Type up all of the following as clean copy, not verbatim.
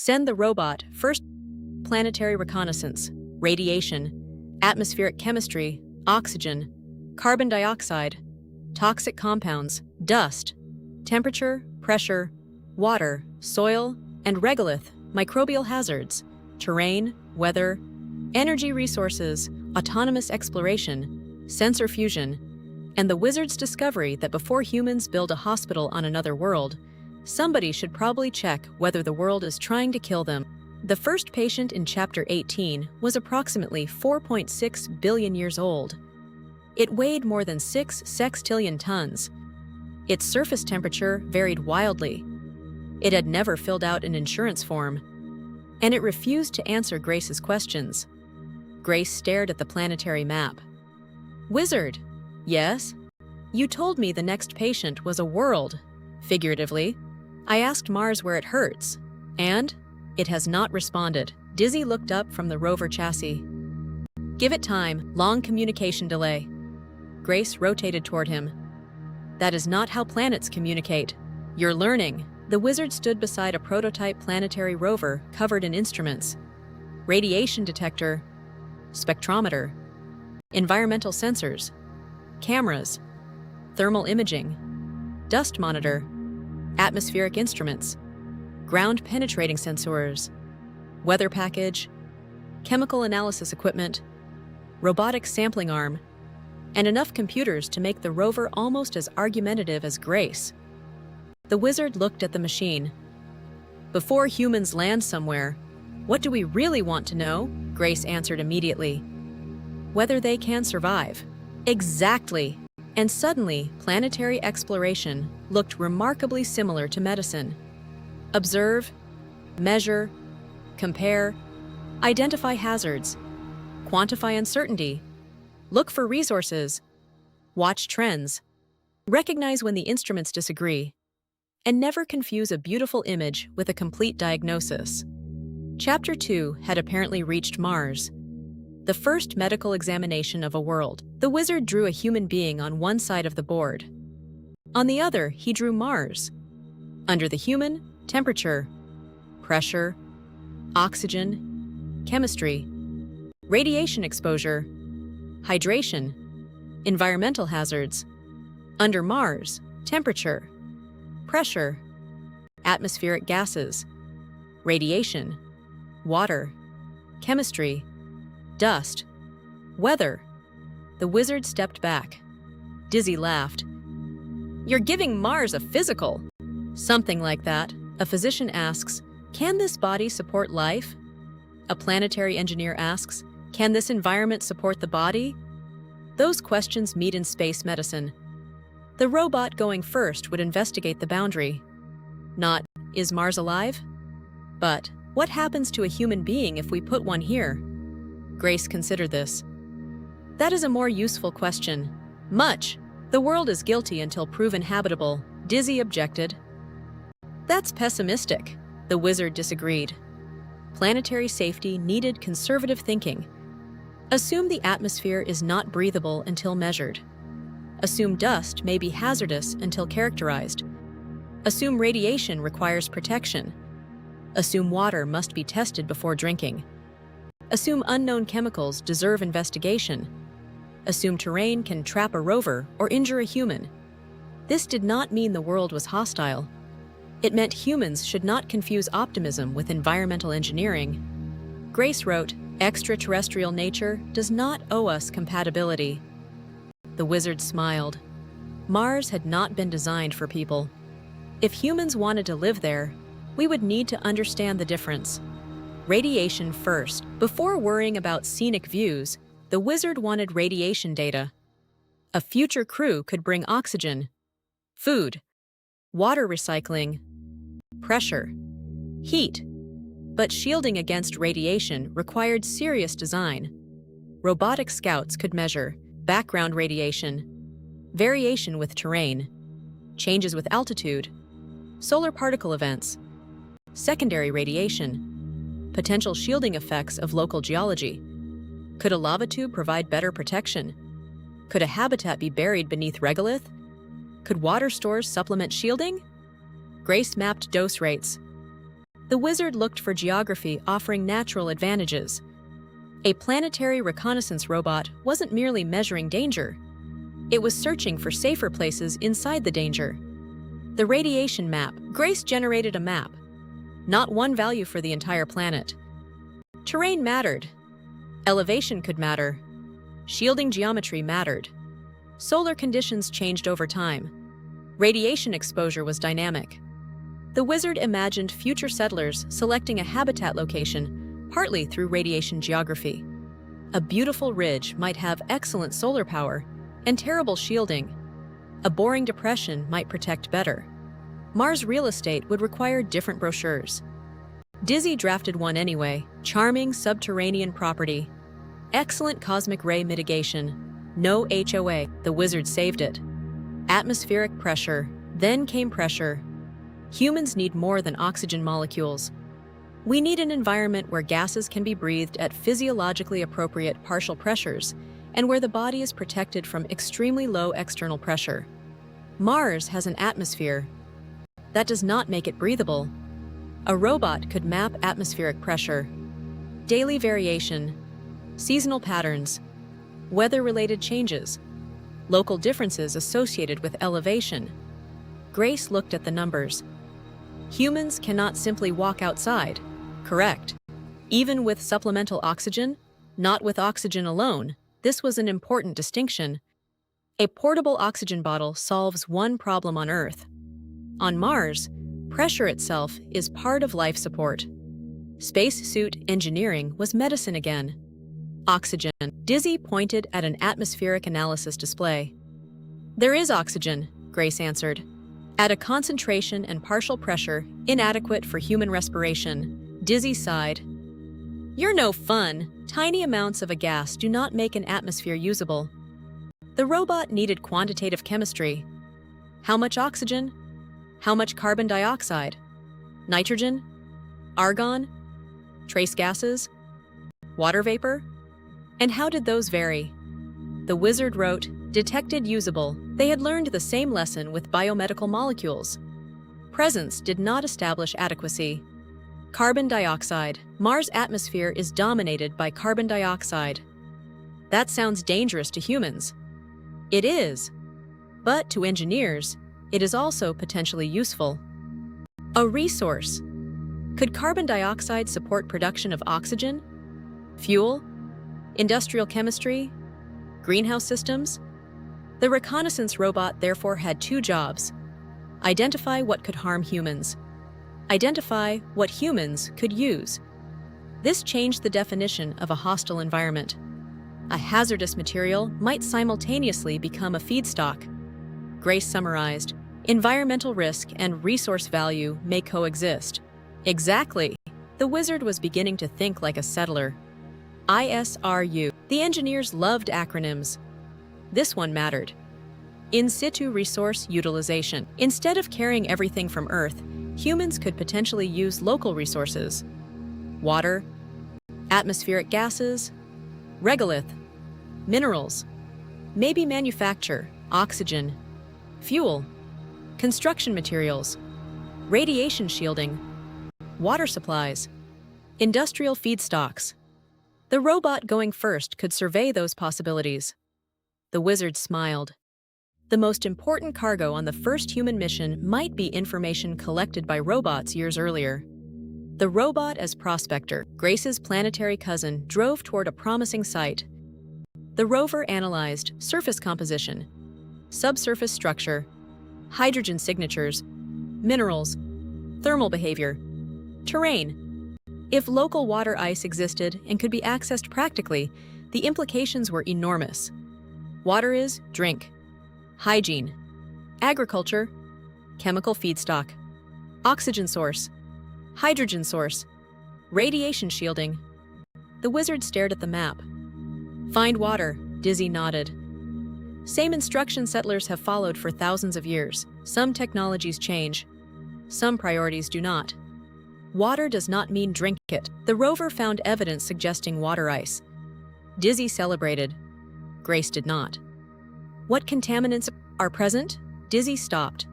Send the robot first planetary reconnaissance, radiation, atmospheric chemistry, oxygen, carbon dioxide, toxic compounds, dust, temperature, pressure, water, soil, and regolith, microbial hazards, terrain, weather, energy resources, autonomous exploration, sensor fusion, and the wizard's discovery that before humans build a hospital on another world, somebody should probably check whether the world is trying to kill them. The first patient in Chapter 18 was approximately 4.6 billion years old. It weighed more than 6 sextillion tons. Its surface temperature varied wildly. It had never filled out an insurance form, and it refused to answer Grace's questions. Grace stared at the planetary map. "Wizard, yes? You told me the next patient was a world, figuratively. I asked Mars where it hurts, and it has not responded." Dizzy looked up from the rover chassis. "Give it time, long communication delay." Grace rotated toward him. "That is not how planets communicate. You're learning." The wizard stood beside a prototype planetary rover covered in instruments: radiation detector, spectrometer, environmental sensors, cameras, thermal imaging, dust monitor, atmospheric instruments, ground-penetrating sensors, weather package, chemical analysis equipment, robotic sampling arm, and enough computers to make the rover almost as argumentative as Grace. The wizard looked at the machine. "Before humans land somewhere, what do we really want to know?" Grace answered immediately. "Whether they can survive." Exactly. And suddenly, planetary exploration looked remarkably similar to medicine. Observe, measure, compare, identify hazards, quantify uncertainty, look for resources, watch trends, recognize when the instruments disagree, and never confuse a beautiful image with a complete diagnosis. Chapter 2 had apparently reached Mars, the first medical examination of a world. The wizard drew a human being on one side of the board. On the other, he drew Mars. Under the human, temperature, pressure, oxygen, chemistry, radiation exposure, hydration, environmental hazards. Under Mars, temperature, pressure, atmospheric gases, radiation, water, chemistry, dust, weather. The wizard stepped back. Dizzy laughed. "You're giving Mars a physical." "Something like that." A physician asks, "Can this body support life?" A planetary engineer asks, "Can this environment support the body?" Those questions meet in space medicine. The robot going first would investigate the boundary. Not, "Is Mars alive?" but, "What happens to a human being if we put one here?" Grace considered this. "That is a more useful question." "Much. The world is guilty until proven habitable," Dizzy objected. "That's pessimistic." The wizard disagreed. Planetary safety needed conservative thinking. Assume the atmosphere is not breathable until measured. Assume dust may be hazardous until characterized. Assume radiation requires protection. Assume water must be tested before drinking. Assume unknown chemicals deserve investigation. Assume terrain can trap a rover or injure a human. This did not mean the world was hostile. It meant humans should not confuse optimism with environmental engineering. Grace wrote, "Extraterrestrial nature does not owe us compatibility." The wizard smiled. Mars had not been designed for people. If humans wanted to live there, we would need to understand the difference. Radiation first. Before worrying about scenic views, the wizard wanted radiation data. A future crew could bring oxygen, food, water recycling, pressure, heat. But shielding against radiation required serious design. Robotic scouts could measure background radiation, variation with terrain, changes with altitude, solar particle events, secondary radiation, potential shielding effects of local geology. Could a lava tube provide better protection? Could a habitat be buried beneath regolith? Could water stores supplement shielding? Grace mapped dose rates. The wizard looked for geography offering natural advantages. A planetary reconnaissance robot wasn't merely measuring danger. It was searching for safer places inside the danger. The radiation map. Grace generated a map. Not one value for the entire planet. Terrain mattered. Elevation could matter. Shielding geometry mattered. Solar conditions changed over time. Radiation exposure was dynamic. The wizard imagined future settlers selecting a habitat location, partly through radiation geography. A beautiful ridge might have excellent solar power and terrible shielding. A boring depression might protect better. Mars real estate would require different brochures. Dizzy drafted one anyway. Charming subterranean property. Excellent cosmic ray mitigation. No HOA. The wizard saved it. Atmospheric pressure. Then came pressure. Humans need more than oxygen molecules. We need an environment where gases can be breathed at physiologically appropriate partial pressures and where the body is protected from extremely low external pressure. Mars has an atmosphere. That does not make it breathable. A robot could map atmospheric pressure, daily variation, seasonal patterns, weather-related changes, local differences associated with elevation. Grace looked at the numbers. Humans cannot simply walk outside, correct? Even with supplemental oxygen, not with oxygen alone. This was an important distinction. A portable oxygen bottle solves one problem on Earth. On Mars, pressure itself is part of life support. Spacesuit engineering was medicine again. Oxygen. Dizzy pointed at an atmospheric analysis display. There is oxygen, Grace answered. At a concentration and partial pressure inadequate for human respiration. Dizzy sighed. You're no fun. Tiny amounts of a gas do not make an atmosphere usable. The robot needed quantitative chemistry. How much oxygen? How much carbon dioxide? Nitrogen? Argon? Trace gases? Water vapor? And how did those vary? The wizard wrote, detected usable. They had learned the same lesson with biomedical molecules. Presence did not establish adequacy. Carbon dioxide. Mars' atmosphere is dominated by carbon dioxide. That sounds dangerous to humans. It is. But to engineers, it is also potentially useful. A resource. Could carbon dioxide support production of oxygen? Fuel? Industrial chemistry? Greenhouse systems? The reconnaissance robot therefore had two jobs. Identify what could harm humans. Identify what humans could use. This changed the definition of a hostile environment. A hazardous material might simultaneously become a feedstock. Grace summarized, environmental risk and resource value may coexist. Exactly. The wizard was beginning to think like a settler. ISRU. The engineers loved acronyms. This one mattered. In situ resource utilization. Instead of carrying everything from Earth, humans could potentially use local resources. Water, atmospheric gases, regolith, minerals, maybe manufacture, oxygen, fuel, construction materials, radiation shielding, water supplies, industrial feedstocks. The robot going first could survey those possibilities. The wizard smiled. The most important cargo on the first human mission might be information collected by robots years earlier. The robot as prospector, Grace's planetary cousin, drove toward a promising site. The rover analyzed surface composition, subsurface structure, hydrogen signatures, minerals, thermal behavior, terrain. If local water ice existed and could be accessed practically, the implications were enormous. Water is drink. Hygiene, agriculture, chemical feedstock, oxygen source, hydrogen source, radiation shielding. The wizard stared at the map. Find water, Dizzy nodded. Same instruction settlers have followed for thousands of years. Some technologies change. Some priorities do not. Water does not mean drink it. The rover found evidence suggesting water ice. Dizzy celebrated. Grace did not. What contaminants are present? Dizzy stopped.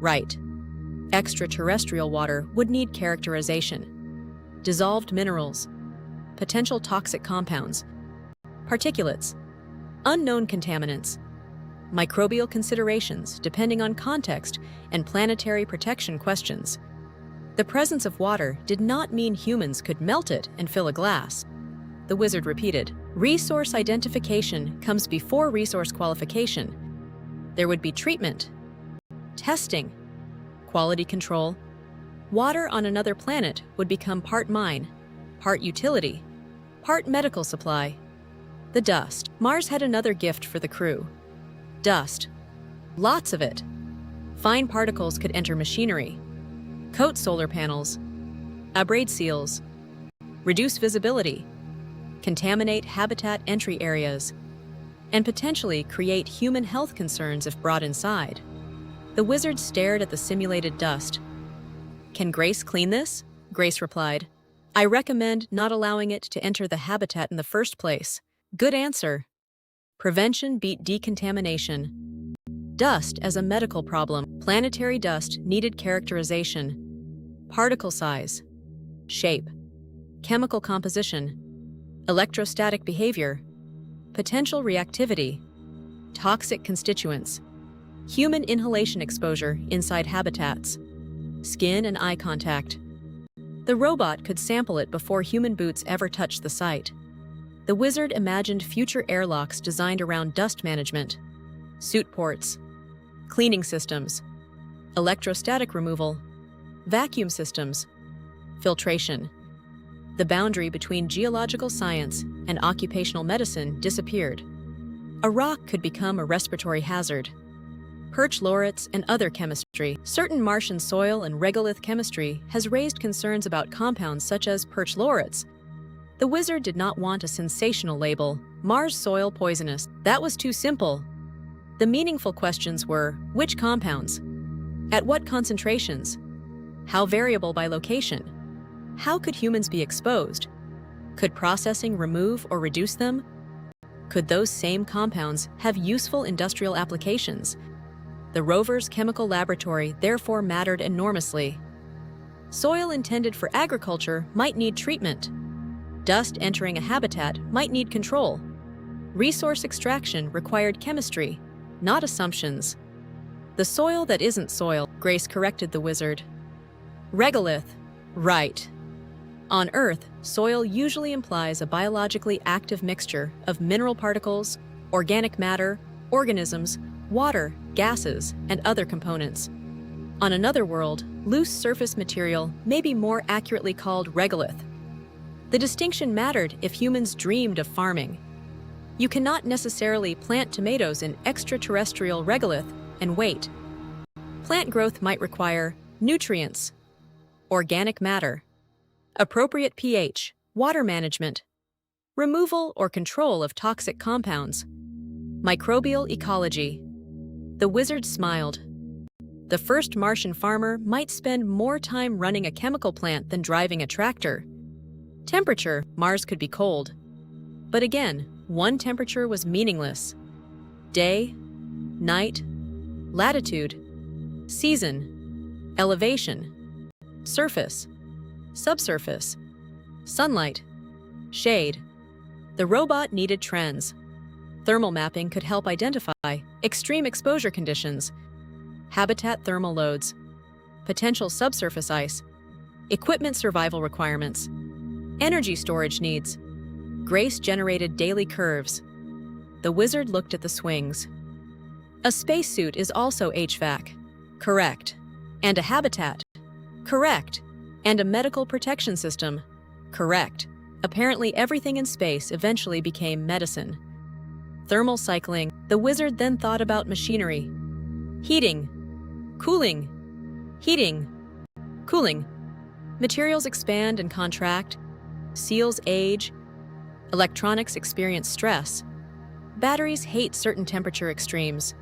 Right. Extraterrestrial water would need characterization. Dissolved minerals, potential toxic compounds, particulates, unknown contaminants, microbial considerations depending on context, and planetary protection questions. The presence of water did not mean humans could melt it and fill a glass. The wizard repeated, "Resource identification comes before resource qualification. There would be treatment, testing, quality control. Water on another planet would become part mine, part utility, part medical supply. The dust. Mars had another gift for the crew. Dust. Lots of it. Fine particles could enter machinery, coat solar panels, abrade seals, reduce visibility, contaminate habitat entry areas, and potentially create human health concerns if brought inside." The wizard stared at the simulated dust. "Can Grace clean this?" Grace replied. "I recommend not allowing it to enter the habitat in the first place." Good answer. Prevention beat decontamination. Dust as a medical problem. Planetary dust needed characterization. Particle size, shape, chemical composition, electrostatic behavior, potential reactivity, toxic constituents, human inhalation exposure inside habitats, skin and eye contact. The robot could sample it before human boots ever touched the site. The wizard imagined future airlocks designed around dust management, suit ports, cleaning systems, electrostatic removal, vacuum systems, filtration. The boundary between geological science and occupational medicine disappeared. A rock could become a respiratory hazard. Perch laurets and other chemistry. Certain Martian soil and regolith chemistry has raised concerns about compounds such as perch laurets. The wizard did not want a sensational label, "Mars soil poisonous." That was too simple. The meaningful questions were, which compounds? At what concentrations? How variable by location? How could humans be exposed? Could processing remove or reduce them? Could those same compounds have useful industrial applications? The rover's chemical laboratory therefore mattered enormously. Soil intended for agriculture might need treatment. Dust entering a habitat might need control. Resource extraction required chemistry, not assumptions. The soil that isn't soil, Grace corrected the wizard. Regolith, right. On Earth, soil usually implies a biologically active mixture of mineral particles, organic matter, organisms, water, gases, and other components. On another world, loose surface material may be more accurately called regolith. The distinction mattered if humans dreamed of farming. You cannot necessarily plant tomatoes in extraterrestrial regolith and wait. Plant growth might require nutrients, organic matter, appropriate pH, water management, removal or control of toxic compounds, microbial ecology. The wizard smiled. The first Martian farmer might spend more time running a chemical plant than driving a tractor. Temperature, Mars could be cold. But again, one temperature was meaningless. Day, night, latitude, season, elevation, surface, subsurface, sunlight, shade. The robot needed trends. Thermal mapping could help identify extreme exposure conditions, habitat thermal loads, potential subsurface ice, equipment survival requirements, energy storage needs. Grace generated daily curves. The wizard looked at the swings. A spacesuit is also HVAC. Correct. And a habitat. Correct. And a medical protection system. Correct. Apparently everything in space eventually became medicine. Thermal cycling. The wizard then thought about machinery. Heating. Cooling. Heating. Cooling. Materials expand and contract. Seals age. Electronics experience stress. Batteries hate certain temperature extremes.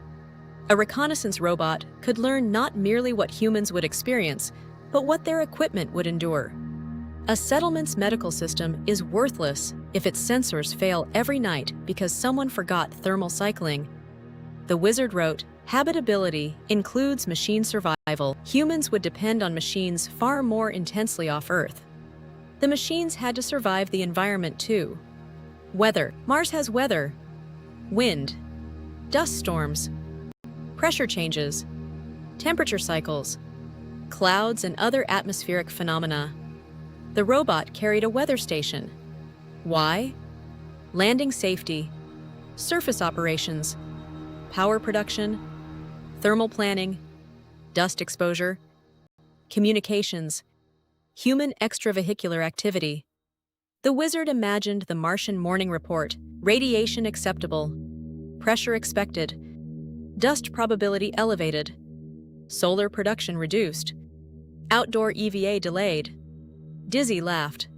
A reconnaissance robot could learn not merely what humans would experience, but what their equipment would endure. A settlement's medical system is worthless if its sensors fail every night because someone forgot thermal cycling. The wizard wrote, Habitability includes machine survival. Humans would depend on machines far more intensely off Earth. The machines had to survive the environment too. Weather. Mars has weather, wind, dust storms, pressure changes, temperature cycles, clouds, and other atmospheric phenomena. The robot carried a weather station. Why? Landing safety, surface operations, power production, thermal planning, dust exposure, communications, human extravehicular activity. The wizard imagined the Martian morning report: radiation acceptable, pressure expected, dust probability elevated, solar production reduced, outdoor EVA delayed. Dizzy laughed.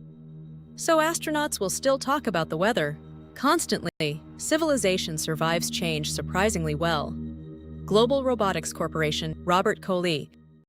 So astronauts will still talk about the weather. Constantly, civilization survives change surprisingly well. Global Robotics Corporation, Robert Colee.